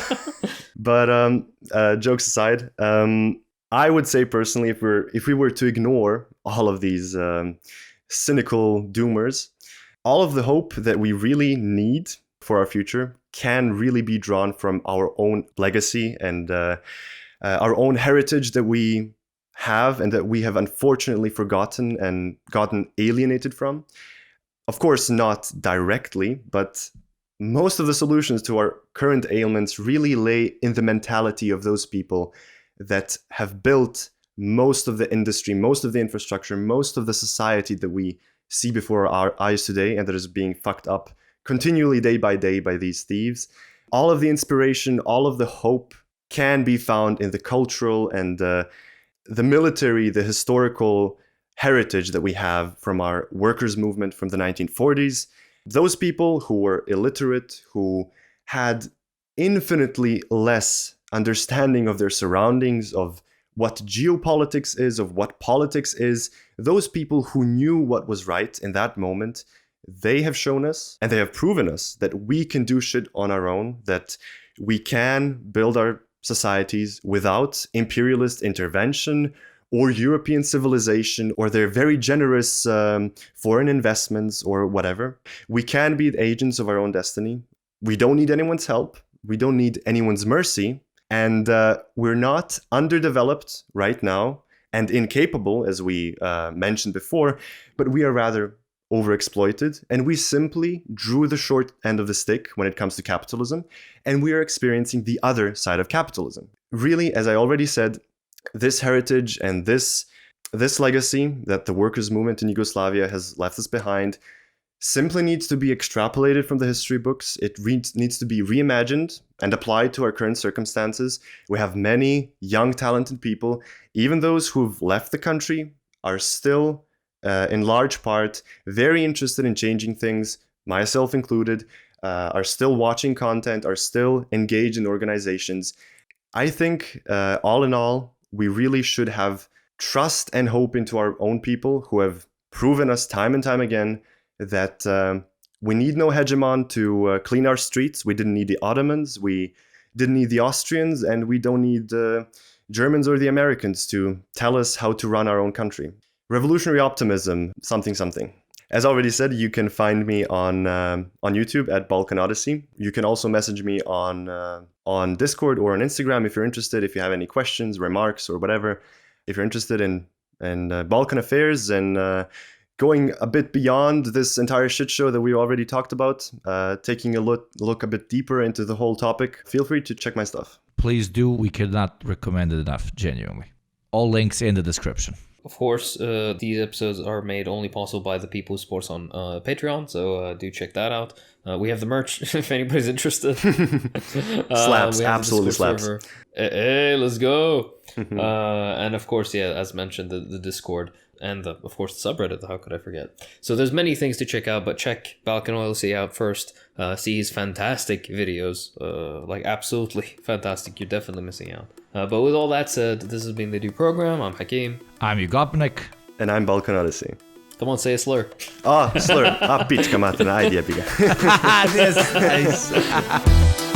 But jokes aside, I would say personally, if we were to ignore all of these cynical doomers, all of the hope that we really need for our future can really be drawn from our own legacy and our own heritage that we have and that we have unfortunately forgotten and gotten alienated from. Of course, not directly, but most of the solutions to our current ailments really lay in the mentality of those people that have built most of the industry, most of the infrastructure, most of the society that we see before our eyes today, and that is being fucked up continually day by day by these thieves. All of the inspiration, all of the hope can be found in the cultural and the military, the historical heritage that we have from our workers' movement from the 1940s. Those people who were illiterate, who had infinitely less understanding of their surroundings, of what geopolitics is, of what politics is, those people who knew what was right in that moment, they have shown us and they have proven us that we can do shit on our own, that we can build our societies without imperialist intervention or European civilization or their very generous foreign investments or whatever. We can be the agents of our own destiny. We don't need anyone's help. We don't need anyone's mercy. And we're not underdeveloped right now and incapable, as we mentioned before, but we are rather overexploited, and we simply drew the short end of the stick when it comes to capitalism, and we are experiencing the other side of capitalism. Really, as I already said, this heritage and this legacy that the workers' movement in Yugoslavia has left us behind simply needs to be extrapolated from the history books. It needs to be reimagined and applied to our current circumstances. We have many young, talented people. Even those who've left the country are still, in large part, very interested in changing things, myself included, are still watching content, are still engaged in organizations. I think, all in all, we really should have trust and hope into our own people who have proven us time and time again that we need no hegemon to clean our streets. We didn't need the Ottomans, we didn't need the Austrians, and we don't need the Germans or the Americans to tell us how to run our own country. Revolutionary Optimism, something something. As already said, you can find me on YouTube at Balkan Odyssey. You can also message me on Discord or on Instagram if you're interested. If you have any questions, remarks, or whatever, if you're interested in Balkan affairs and going a bit beyond this entire shit show that we already talked about, taking a look a bit deeper into the whole topic, feel free to check my stuff. Please do. We cannot recommend it enough, genuinely. All links in the description. Of course, these episodes are made only possible by the people who support us on Patreon, so do check that out. We have the merch if anybody's interested. Slaps, absolutely slaps. Hey, let's go. And of course, yeah, as mentioned, the Discord and of course the subreddit. How could I forget? So there's many things to check out, but check Balkan Odyssey out first. See his fantastic videos, like absolutely fantastic. You're definitely missing out. But with all that said, this has been the New Program. I'm Hakim. I'm Jugopnik. And I'm Balkan Odyssey. Come on, say a slur. Slur. Pička materina, ajde jebi ga. This is nice.